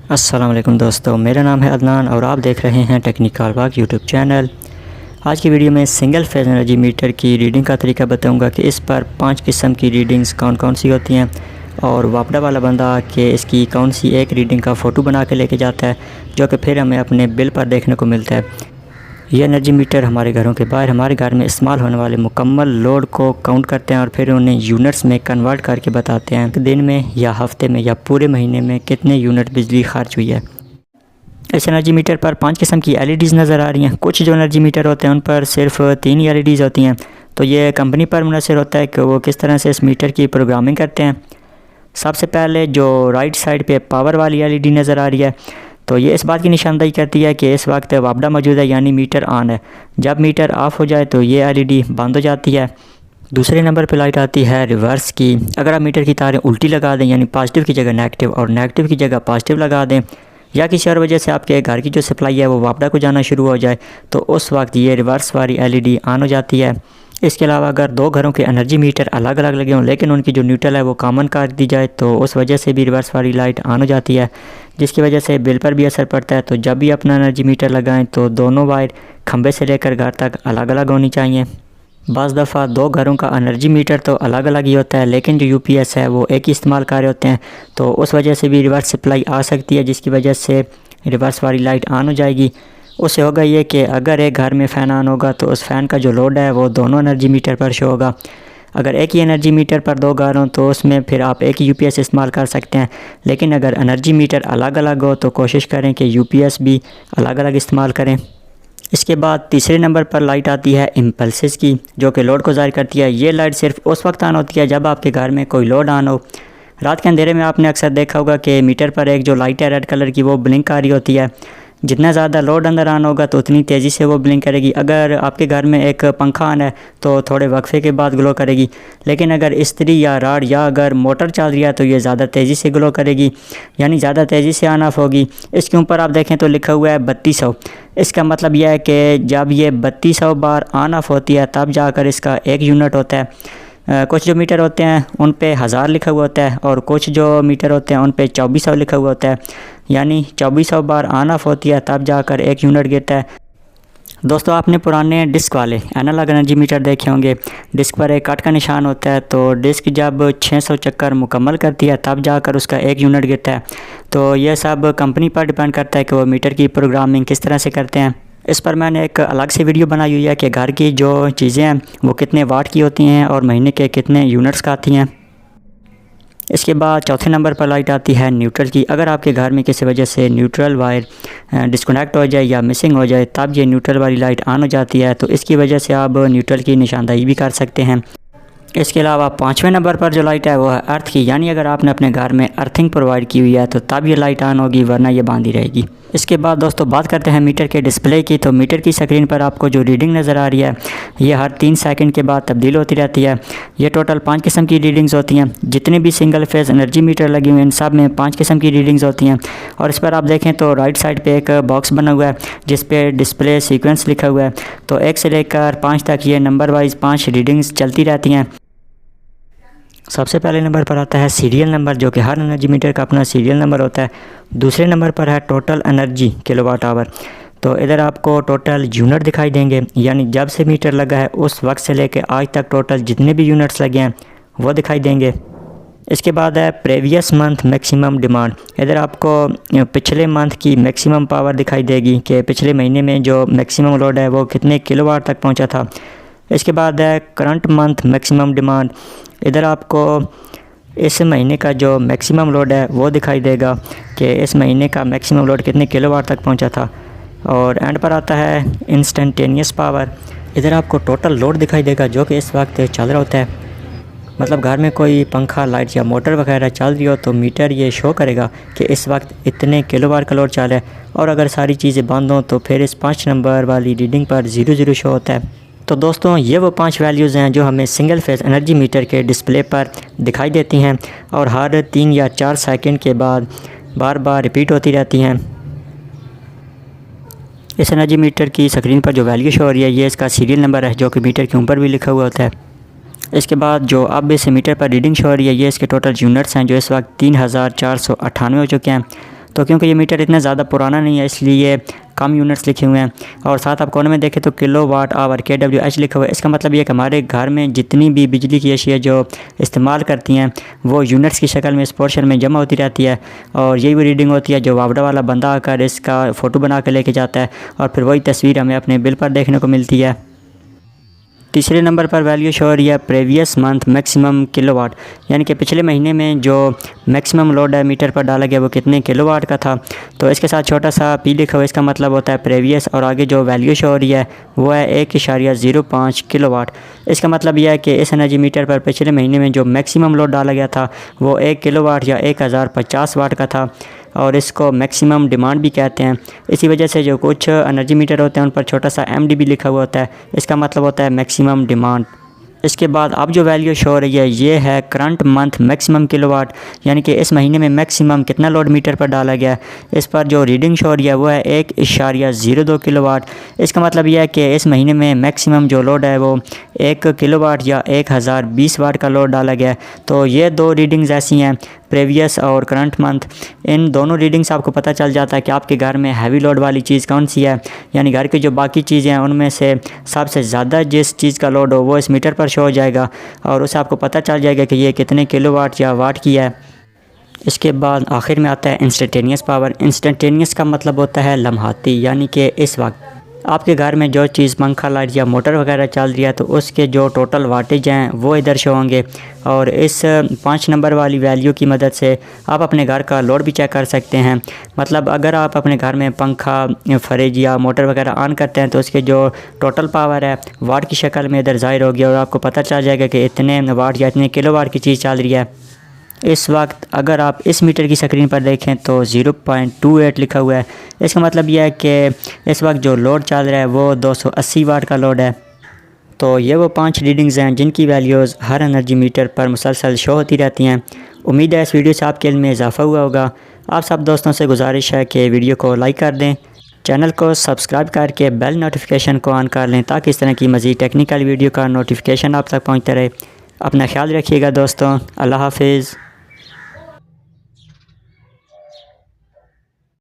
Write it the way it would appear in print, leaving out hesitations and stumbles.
अस्सलाम वालेकुम दोस्तों, मेरा नाम है अदनान और आप देख रहे हैं टेक्निकल वाक यूट्यूब चैनल। आज की वीडियो में सिंगल फेज एनर्जी मीटर की रीडिंग का तरीका बताऊंगा कि इस पर 5 किस्म की रीडिंग्स कौन कौन सी होती हैं और वापडा वाला बंदा कि इसकी कौन सी एक रीडिंग का फ़ोटो बना के लेके जाता है जो कि फिर हमें अपने बिल पर देखने को मिलता है। ये एनर्जी मीटर हमारे घरों के बाहर हमारे घर में इस्तेमाल होने वाले मुकम्मल लोड को काउंट करते हैं और फिर उन्हें यूनिट्स में कन्वर्ट करके बताते हैं कि दिन में या हफ्ते में या पूरे महीने में कितने यूनिट बिजली खर्च हुई है। इस एनर्जी मीटर पर 5 किस्म की एलईडीज़ नज़र आ रही हैं। कुछ जो एनर्जी मीटर होते हैं उन पर सिर्फ 3 एलईडीज़ होती हैं। तो ये कंपनी पर मुनहसर होता है कि वो किस तरह से इस मीटर की प्रोग्रामिंग करते हैं। सबसे पहले जो राइट साइड पे पावर वाली एलईडी नज़र आ रही है तो ये इस बात की निशानदेही करती है कि इस वक्त वापडा मौजूद है, यानी मीटर ऑन है। जब मीटर ऑफ हो जाए तो ये एलईडी बंद हो जाती है। दूसरे नंबर पे लाइट आती है रिवर्स की। अगर आप मीटर की तारें उल्टी लगा दें, यानी पॉजिटिव की जगह नेगेटिव और नेगेटिव की जगह पॉजिटिव लगा दें, या किसी और वजह से आपके घर की जो सप्लाई है वो वापडा को जाना शुरू हो जाए तो उस वक्त ये रिवर्स वाली एलईडी ऑन हो जाती है। इसके अलावा अगर दो घरों के एनर्जी मीटर अलग अलग लगे हों लेकिन उनकी जो न्यूट्रल है वो कॉमन कर दी जाए तो उस वजह से भी रिवर्स वाली लाइट ऑन हो जाती है, जिसकी वजह से बिल पर भी असर पड़ता है। तो जब भी अपना एनर्जी मीटर लगाएं तो दोनों वायर खंबे से लेकर घर तक अलग अलग होनी चाहिए। बाज़ दफ़ा दो घरों का एनर्जी मीटर तो अलग अलग ही होता है लेकिन जो यूपीएस है वो एक ही इस्तेमाल कर रहे होते हैं, तो उस वजह से भी रिवर्स सप्लाई आ सकती है, जिसकी वजह से रिवर्स वाली लाइट ऑन हो जाएगी। उससे होगा ये कि अगर एक घर में फ़ैन ऑन होगा तो उस फ़ैन का जो लोड है वो दोनों एनर्जी मीटर पर शो होगा। अगर एक ही एनर्जी मीटर पर दो घर हों तो उसमें फिर आप एक ही यूपीएस इस्तेमाल कर सकते हैं, लेकिन अगर एनर्जी मीटर अलग अलग हो तो कोशिश करें कि यूपीएस भी अलग अलग इस्तेमाल करें। इसके बाद तीसरे नंबर पर लाइट आती है इम्पल्सेस की, जो कि लोड को ज़ाहिर करती है। ये लाइट सिर्फ उस वक्त ऑन होती है जब आपके घर में कोई लोड ऑन हो। रात के अंधेरे में आपने अक्सर देखा होगा कि मीटर पर एक जो लाइट है रेड कलर की वो ब्लिंक आ रही होती है। जितना ज़्यादा लोड अंदर ऑन होगा तो उतनी तेज़ी से वो ब्लिंक करेगी। अगर आपके घर में एक पंखा ऑन है तो थोड़े वक्फे के बाद ग्लो करेगी, लेकिन अगर इस्त्री या राड या अगर मोटर चल रही है तो ये ज़्यादा तेज़ी से ग्लो करेगी, यानी ज़्यादा तेज़ी से ऑन ऑफ होगी। इसके ऊपर आप देखें तो लिखा हुआ है 3200। इसका मतलब यह है कि जब ये 3200 बार ऑन ऑफ होती है तब जाकर इसका एक यूनिट होता है। कुछ जो मीटर होते हैं उन पे 1000 लिखा हुआ होता है और कुछ जो मीटर होते हैं उन पे 2400 लिखा हुआ होता है, यानी 2400 बार ऑन ऑफ होती है तब जाकर एक यूनिट गिरता है। दोस्तों, आपने पुराने डिस्क वाले एनालॉग एनर्जी मीटर देखे होंगे। डिस्क पर एक कट का निशान होता है, तो डिस्क जब 600 चक्कर मुकम्मल करती है तब जाकर उसका एक यूनिट गिरता है। तो यह सब कंपनी पर डिपेंड करता है कि वो मीटर की प्रोग्रामिंग किस तरह से करते हैं। इस पर मैंने एक अलग से वीडियो बनाई हुई है कि घर की जो चीज़ें हैं वो कितने वाट की होती हैं और महीने के कितने यूनिट्स का आती हैं। इसके बाद चौथे नंबर पर लाइट आती है न्यूट्रल की। अगर आपके घर में किसी वजह से न्यूट्रल वायर डिस्कनेक्ट हो जाए या मिसिंग हो जाए तब ये न्यूट्रल वाली लाइट ऑन हो जाती है, तो इसकी वजह से आप न्यूट्रल की निशानदेही भी कर सकते हैं। इसके अलावा पाँचवें नंबर पर जो लाइट है वो है अर्थ की, यानी अगर आपने अपने घर में अर्थिंग प्रोवाइड की हुई है तो तब ये लाइट ऑन होगी, वरना ये बंद ही रहेगी। इसके बाद दोस्तों बात करते हैं मीटर के डिस्प्ले की। तो मीटर की स्क्रीन पर आपको जो रीडिंग नज़र आ रही है ये हर 3 सेकंड के बाद तब्दील होती रहती है। ये टोटल 5 किस्म की रीडिंग्स होती हैं। जितने भी सिंगल फेज एनर्जी मीटर लगे हुए हैं इन सब में 5 किस्म की रीडिंग्स होती हैं। और इस पर आप देखें तो राइट साइड पे एक बॉक्स बना हुआ है जिस पे डिस्प्ले सीक्वेंस लिखा हुआ है। तो 1 से लेकर 5 तक ये नंबर वाइज 5 रीडिंग्स चलती रहती हैं। सबसे पहले नंबर पर आता है सीरियल नंबर, जो कि हर एनर्जी मीटर का अपना सीरियल नंबर होता है। दूसरे नंबर पर है टोटल एनर्जी किलोवाट आवर। तो इधर आपको टोटल यूनिट दिखाई देंगे, यानी जब से मीटर लगा है उस वक्त से लेकर आज तक टोटल जितने भी यूनिट्स लगे हैं वो दिखाई देंगे। इसके बाद है प्रीवियस मंथ मैक्सिमम डिमांड। इधर आपको पिछले मंथ की मैक्सिमम पावर दिखाई देगी कि पिछले महीने में जो मैक्सिमम लोड है वो कितने किलोवाट तक पहुंचा था। इसके बाद है करंट मंथ मैक्सिमम डिमांड। इधर आपको इस महीने का जो मैक्सिमम लोड है वो दिखाई देगा कि इस महीने का मैक्सिमम लोड कितने किलोवाट तक पहुंचा था। और एंड पर आता है इंस्टेंटेनियस पावर। इधर आपको टोटल लोड दिखाई देगा जो कि इस वक्त चल रहा होता है। मतलब घर में कोई पंखा, लाइट या मोटर वगैरह चल रही हो तो मीटर ये शो करेगा कि इस वक्त इतने किलोवाट का लोड चल रहा है। और अगर सारी चीज़ें बंद हों तो फिर इस 5 नंबर वाली रीडिंग पर 00 शो होता है। तो दोस्तों ये वो 5 वैल्यूज़ हैं जो हमें सिंगल फेज एनर्जी मीटर के डिस्प्ले पर दिखाई देती हैं और हर 3 या 4 सेकंड के बाद बार बार रिपीट होती रहती हैं। इस एनर्जी मीटर की स्क्रीन पर जो वैल्यू शो हो रही है ये इसका सीरियल नंबर है, जो कि मीटर के ऊपर भी लिखा हुआ होता है। इसके बाद जो अब इस मीटर पर रीडिंग शो हो रही है ये इसके टोटल यूनिट्स हैं जो इस वक्त 3498 हो चुके हैं। तो क्योंकि ये मीटर इतना ज़्यादा पुराना नहीं है इसलिए कम यूनिट्स लिखे हुए हैं। और साथ आप कोने में देखें तो किलोवाट आवर KWH लिखा हुआ है। इसका मतलब ये कि हमारे घर में जितनी भी बिजली की अशिया जो इस्तेमाल करती हैं वो यूनिट्स की शक्ल में इस पोर्शन में जमा होती रहती है, और यही वो रीडिंग होती है जो वावड़ा वाला बंदा आकर इसका फ़ोटो बना कर लेके जाता है, और फिर वही तस्वीर हमें अपने बिल पर देखने को मिलती है। तीसरे नंबर पर वैल्यू शो हो रही है प्रीवियस मंथ मैक्सिमम किलोवाट, यानी कि पिछले महीने में जो मैक्सिमम लोड है मीटर पर डाला गया वो कितने किलोवाट का था। तो इसके साथ छोटा सा P लिखा हुआ, इसका मतलब होता है प्रीवियस, और आगे जो वैल्यू शो हो रही है वो है 1.05 किलोवाट। इसका मतलब यह है कि इस एनर्जी मीटर पर पिछले महीने में जो मैक्सिमम लोड डाला गया था वो 1 किलोवाट या 1050 वाट का था, और इसको मैक्सिमम डिमांड भी कहते हैं। इसी वजह से जो कुछ एनर्जी मीटर होते हैं उन पर छोटा सा MDB लिखा हुआ होता है, इसका मतलब होता है मैक्सिमम डिमांड। इसके बाद अब जो वैल्यू शो हो रही है ये है करंट मंथ मैक्सिमम किलोवाट, यानी कि इस महीने में मैक्सिमम कितना लोड मीटर पर डाला गया है। इस पर जो रीडिंग शो हो रही है वो है 1.02 किलोवाट। इसका मतलब यह है कि इस महीने में मैक्सिमम जो लोड है वो 1 किलोवाट या 1020 वाट का लोड डाला गया है। तो ये दो रीडिंग्स ऐसी हैं, प्रीवियस और करंट मंथ। इन दोनों रीडिंग से आपको पता चल जाता है कि आपके घर में हैवी लोड वाली चीज़ कौन सी है, यानी घर की जो बाकी चीज़ें हैं उनमें से सबसे ज़्यादा जिस चीज़ का लोड हो वो इस मीटर पर शो हो जाएगा, और उससे आपको पता चल जाएगा कि ये कितने किलोवाट या वाट की है। इसके बाद आखिर में आता है इंस्टेंटेनियस पावर। इंस्टेंटेनियस का मतलब होता है लम्हाती, यानी कि इस वक्त आपके घर में जो चीज़ पंखा लाइट या मोटर वगैरह चल रही है तो उसके जो टोटल वाटेज हैं वो इधर शो होंगे, और इस 5 नंबर वाली वैल्यू की मदद से आप अपने घर का लोड भी चेक कर सकते हैं। मतलब अगर आप अपने घर में पंखा, फ्रिज या मोटर वगैरह ऑन करते हैं तो उसके जो टोटल पावर है वाट की शक्ल में इधर ज़ाहिर होगी, और आपको पता चल जाएगा कि इतने वाट या इतने किलोवाट की चीज़ चल रही है। इस वक्त अगर आप इस मीटर की स्क्रीन पर देखें तो 0.28 लिखा हुआ है। इसका मतलब यह है कि इस वक्त जो लोड चल रहा है वो 280 वाट का लोड है। तो ये वो 5 रीडिंग्स हैं जिनकी वैल्यूज़ हर एनर्जी मीटर पर मुसलसल शो होती रहती हैं। उम्मीद है इस वीडियो से आपके इल्म में इजाफ़ा हुआ होगा। आप सब दोस्तों से गुजारिश है कि वीडियो को लाइक कर दें, चैनल को सब्सक्राइब करके बेल नोटिफिकेशन को ऑन कर लें ताकि इस तरह की मज़ीद टेक्निकल वीडियो का नोटिफिकेशन आप तक पहुँचता रहे। अपना ख्याल रखिएगा दोस्तों। अल्लाह हाफिज़।